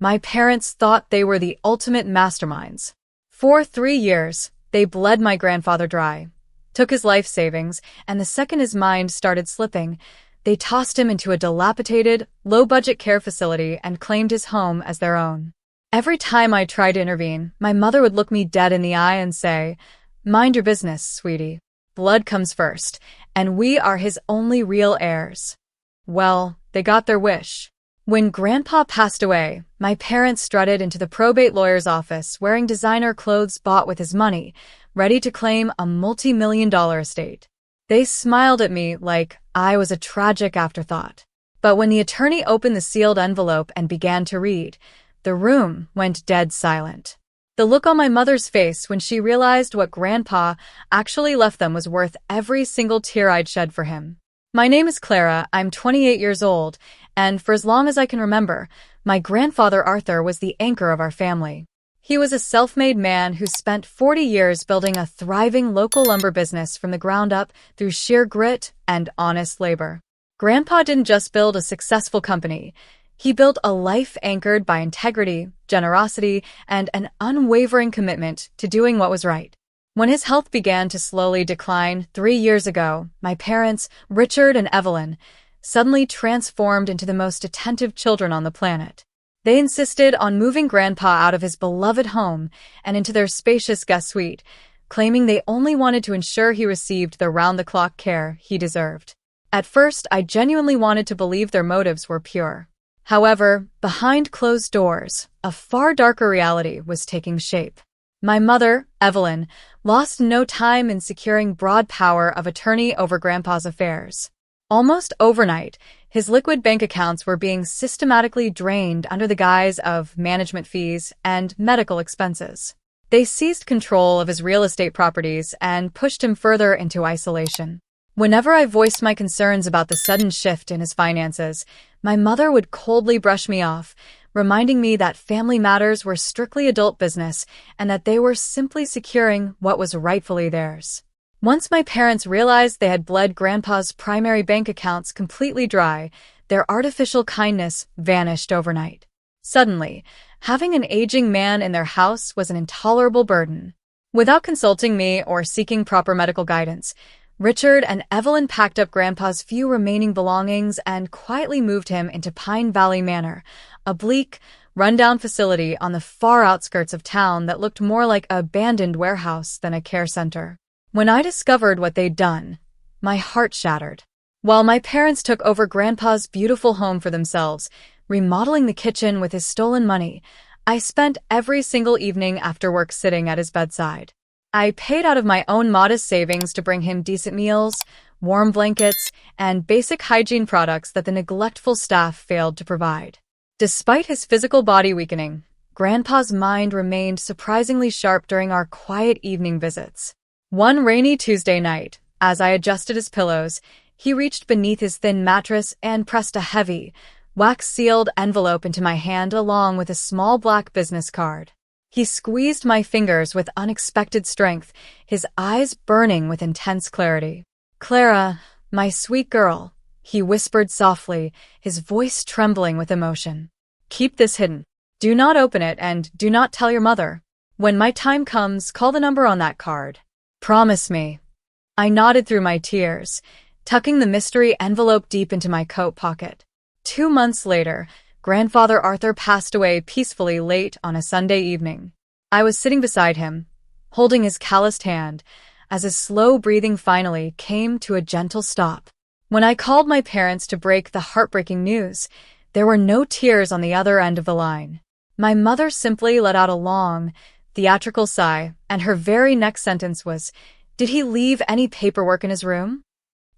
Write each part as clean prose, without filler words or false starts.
My parents thought they were the ultimate masterminds. For 3 years, they bled my grandfather dry, took his life savings, and the second his mind started slipping, they tossed him into a dilapidated, low-budget care facility and claimed his home as their own. Every time I tried to intervene, my mother would look me dead in the eye and say, "Mind your business, sweetie. Blood comes first, and we are his only real heirs." Well, they got their wish. When Grandpa passed away, my parents strutted into the probate lawyer's office wearing designer clothes bought with his money, ready to claim a multi-million-dollar estate. They smiled at me like I was a tragic afterthought. But when the attorney opened the sealed envelope and began to read, the room went dead silent. The look on my mother's face when she realized what Grandpa actually left them was worth every single tear I'd shed for him. My name is Clara, I'm 28 years old, and for as long as I can remember, my grandfather Arthur was the anchor of our family. He was a self-made man who spent 40 years building a thriving local lumber business from the ground up through sheer grit and honest labor. Grandpa didn't just build a successful company. He built a life anchored by integrity, generosity, and an unwavering commitment to doing what was right. When his health began to slowly decline 3 years ago, my parents, Richard and Evelyn, suddenly transformed into the most attentive children on the planet. They insisted on moving Grandpa out of his beloved home and into their spacious guest suite, claiming they only wanted to ensure he received the round-the-clock care he deserved. At first, I genuinely wanted to believe their motives were pure. However, behind closed doors, a far darker reality was taking shape. My mother, Evelyn, lost no time in securing broad power of attorney over Grandpa's affairs. Almost overnight, his liquid bank accounts were being systematically drained under the guise of management fees and medical expenses. They seized control of his real estate properties and pushed him further into isolation. Whenever I voiced my concerns about the sudden shift in his finances, my mother would coldly brush me off, reminding me that family matters were strictly adult business and that they were simply securing what was rightfully theirs. Once my parents realized they had bled Grandpa's primary bank accounts completely dry, their artificial kindness vanished overnight. Suddenly, having an aging man in their house was an intolerable burden. Without consulting me or seeking proper medical guidance, Richard and Evelyn packed up Grandpa's few remaining belongings and quietly moved him into Pine Valley Manor, a bleak, run-down facility on the far outskirts of town that looked more like an abandoned warehouse than a care center. When I discovered what they'd done, my heart shattered. While my parents took over Grandpa's beautiful home for themselves, remodeling the kitchen with his stolen money, I spent every single evening after work sitting at his bedside. I paid out of my own modest savings to bring him decent meals, warm blankets, and basic hygiene products that the neglectful staff failed to provide. Despite his physical body weakening, Grandpa's mind remained surprisingly sharp during our quiet evening visits. One rainy Tuesday night, as I adjusted his pillows, he reached beneath his thin mattress and pressed a heavy, wax-sealed envelope into my hand along with a small black business card. He squeezed my fingers with unexpected strength, his eyes burning with intense clarity. "Clara, my sweet girl," he whispered softly, his voice trembling with emotion. "Keep this hidden. Do not open it and do not tell your mother. When my time comes, call the number on that card. Promise me." I nodded through my tears, tucking the mystery envelope deep into my coat pocket. 2 months later, Grandfather Arthur passed away peacefully late on a Sunday evening. I was sitting beside him, holding his calloused hand, as his slow breathing finally came to a gentle stop. When I called my parents to break the heartbreaking news, there were no tears on the other end of the line. My mother simply let out a long, theatrical sigh, and her very next sentence was, "Did he leave any paperwork in his room?"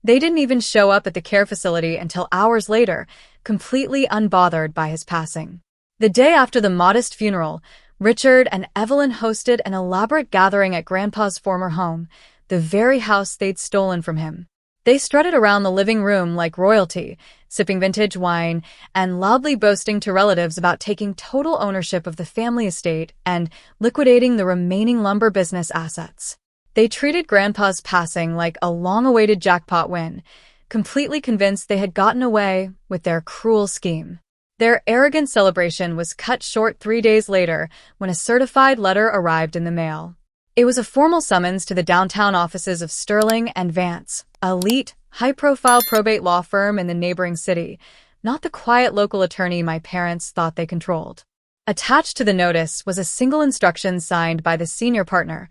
They didn't even show up at the care facility until hours later, completely unbothered by his passing. The day after the modest funeral, Richard and Evelyn hosted an elaborate gathering at Grandpa's former home, the very house they'd stolen from him. They strutted around the living room like royalty, sipping vintage wine and loudly boasting to relatives about taking total ownership of the family estate and liquidating the remaining lumber business assets. They treated Grandpa's passing like a long-awaited jackpot win, completely convinced they had gotten away with their cruel scheme. Their arrogant celebration was cut short 3 days later when a certified letter arrived in the mail. It was a formal summons to the downtown offices of Sterling and Vance, an elite, high-profile probate law firm in the neighboring city, not the quiet local attorney my parents thought they controlled. Attached to the notice was a single instruction signed by the senior partner.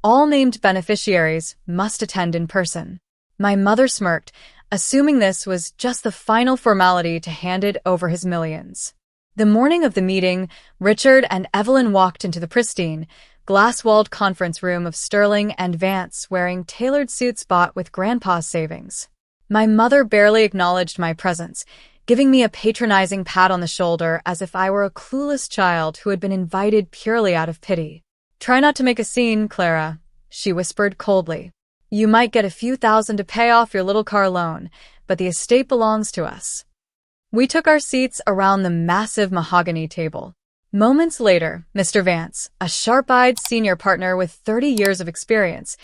All named beneficiaries must attend in person. My mother smirked, assuming this was just the final formality to hand it over his millions. The morning of the meeting, Richard and Evelyn walked into the pristine, glass-walled conference room of Sterling and Vance wearing tailored suits bought with Grandpa's savings. My mother barely acknowledged my presence, giving me a patronizing pat on the shoulder as if I were a clueless child who had been invited purely out of pity. "Try not to make a scene, Clara," she whispered coldly. "You might get a few thousand to pay off your little car loan, but the estate belongs to us." We took our seats around the massive mahogany table. Moments later, Mr. Vance, a sharp-eyed senior partner with 30 years of experience,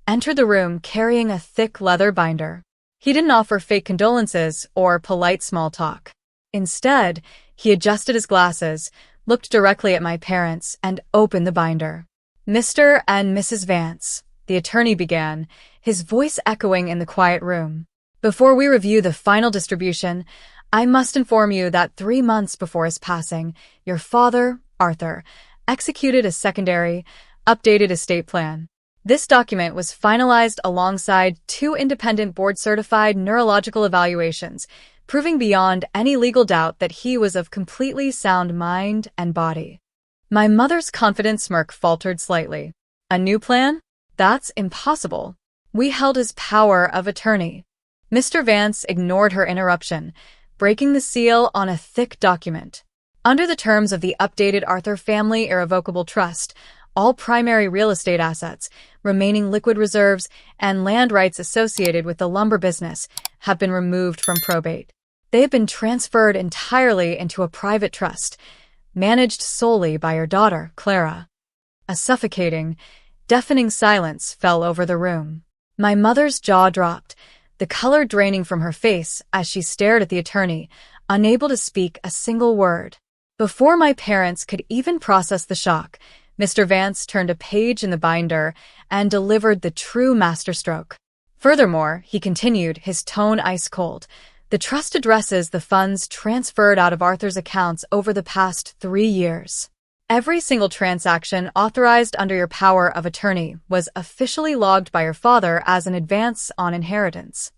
entered the room carrying a thick leather binder. He didn't offer fake condolences or polite small talk. Instead, he adjusted his glasses, looked directly at my parents, and opened the binder. "Mr. and Mrs. Vance," the attorney began, his voice echoing in the quiet room. "Before we review the final distribution, I must inform you that 3 months before his passing, your father, Arthur, executed a secondary, updated estate plan. This document was finalized alongside 2 independent board-certified neurological evaluations, proving beyond any legal doubt that he was of completely sound mind and body." My mother's confident smirk faltered slightly. "A new plan? That's impossible. We held his power of attorney." Mr. Vance ignored her interruption, breaking the seal on a thick document. Under the terms of the updated Arthur Family Irrevocable Trust, all primary real estate assets, remaining liquid reserves, and land rights associated with the lumber business have been removed from probate. They have been transferred entirely into a private trust, managed solely by your daughter, Clara. A suffocating, deafening silence fell over the room. My mother's jaw dropped, the color draining from her face as she stared at the attorney, unable to speak a single word. Before my parents could even process the shock, Mr. Vance turned a page in the binder and delivered the true masterstroke. Furthermore, he continued, his tone ice-cold, "The trust addresses the funds transferred out of Arthur's accounts over the past 3 years. Every single transaction authorized under your power of attorney was officially logged by your father as an advance on inheritance."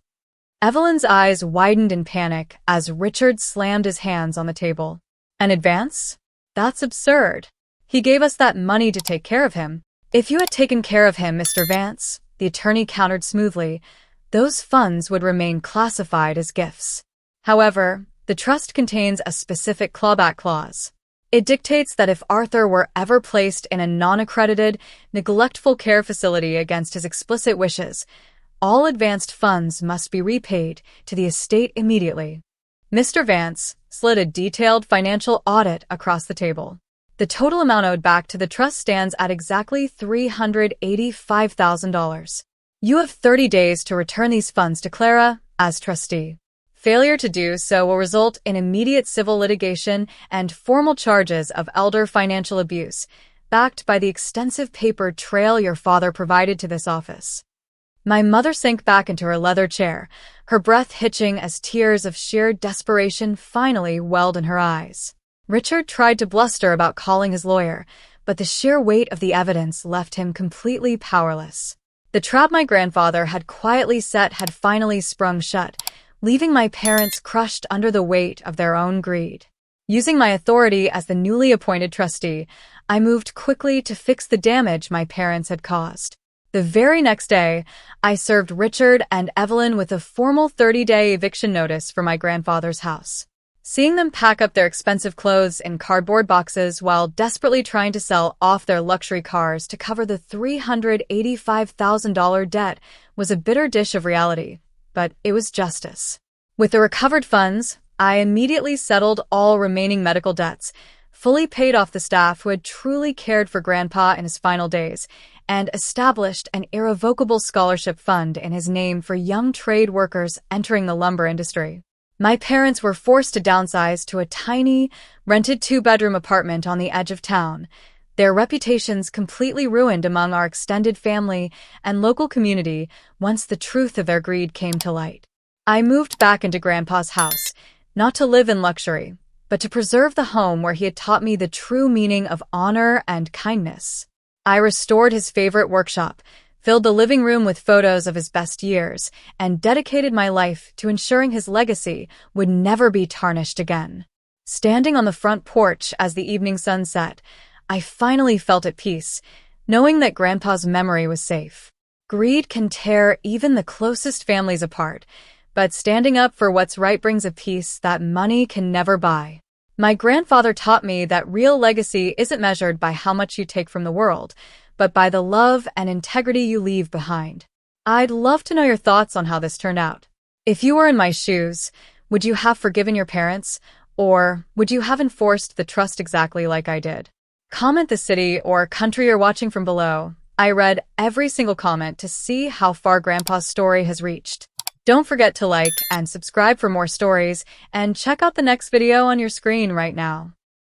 Evelyn's eyes widened in panic as Richard slammed his hands on the table. "An advance? That's absurd. He gave us that money to take care of him." "If you had taken care of him, Mr. Vance," the attorney countered smoothly, "those funds would remain classified as gifts. However, the trust contains a specific clawback clause. It dictates that if Arthur were ever placed in a non-accredited, neglectful care facility against his explicit wishes, all advanced funds must be repaid to the estate immediately." Mr. Vance slid a detailed financial audit across the table. "The total amount owed back to the trust stands at exactly $385,000. You have 30 days to return these funds to Clara as trustee. Failure to do so will result in immediate civil litigation and formal charges of elder financial abuse, backed by the extensive paper trail your father provided to this office." My mother sank back into her leather chair, her breath hitching as tears of sheer desperation finally welled in her eyes. Richard tried to bluster about calling his lawyer, but the sheer weight of the evidence left him completely powerless. The trap my grandfather had quietly set had finally sprung shut, leaving my parents crushed under the weight of their own greed. Using my authority as the newly appointed trustee, I moved quickly to fix the damage my parents had caused. The very next day, I served Richard and Evelyn with a formal 30-day eviction notice for my grandfather's house. Seeing them pack up their expensive clothes in cardboard boxes while desperately trying to sell off their luxury cars to cover the $385,000 debt was a bitter dish of reality, but it was justice. With the recovered funds, I immediately settled all remaining medical debts, fully paid off the staff who had truly cared for Grandpa in his final days, and established an irrevocable scholarship fund in his name for young trade workers entering the lumber industry. My parents were forced to downsize to a tiny, rented two-bedroom apartment on the edge of town, their reputations completely ruined among our extended family and local community once the truth of their greed came to light. I moved back into Grandpa's house, not to live in luxury, but to preserve the home where he had taught me the true meaning of honor and kindness. I restored his favorite workshop, filled the living room with photos of his best years, and dedicated my life to ensuring his legacy would never be tarnished again. Standing on the front porch as the evening sun set, I finally felt at peace, knowing that Grandpa's memory was safe. Greed can tear even the closest families apart, but standing up for what's right brings a peace that money can never buy. My grandfather taught me that real legacy isn't measured by how much you take from the world, but by the love and integrity you leave behind. I'd love to know your thoughts on how this turned out. If you were in my shoes, would you have forgiven your parents, or would you have enforced the trust exactly like I did? Comment the city or country you're watching from below. I read every single comment to see how far Grandpa's story has reached. Don't forget to like and subscribe for more stories, and check out the next video on your screen right now.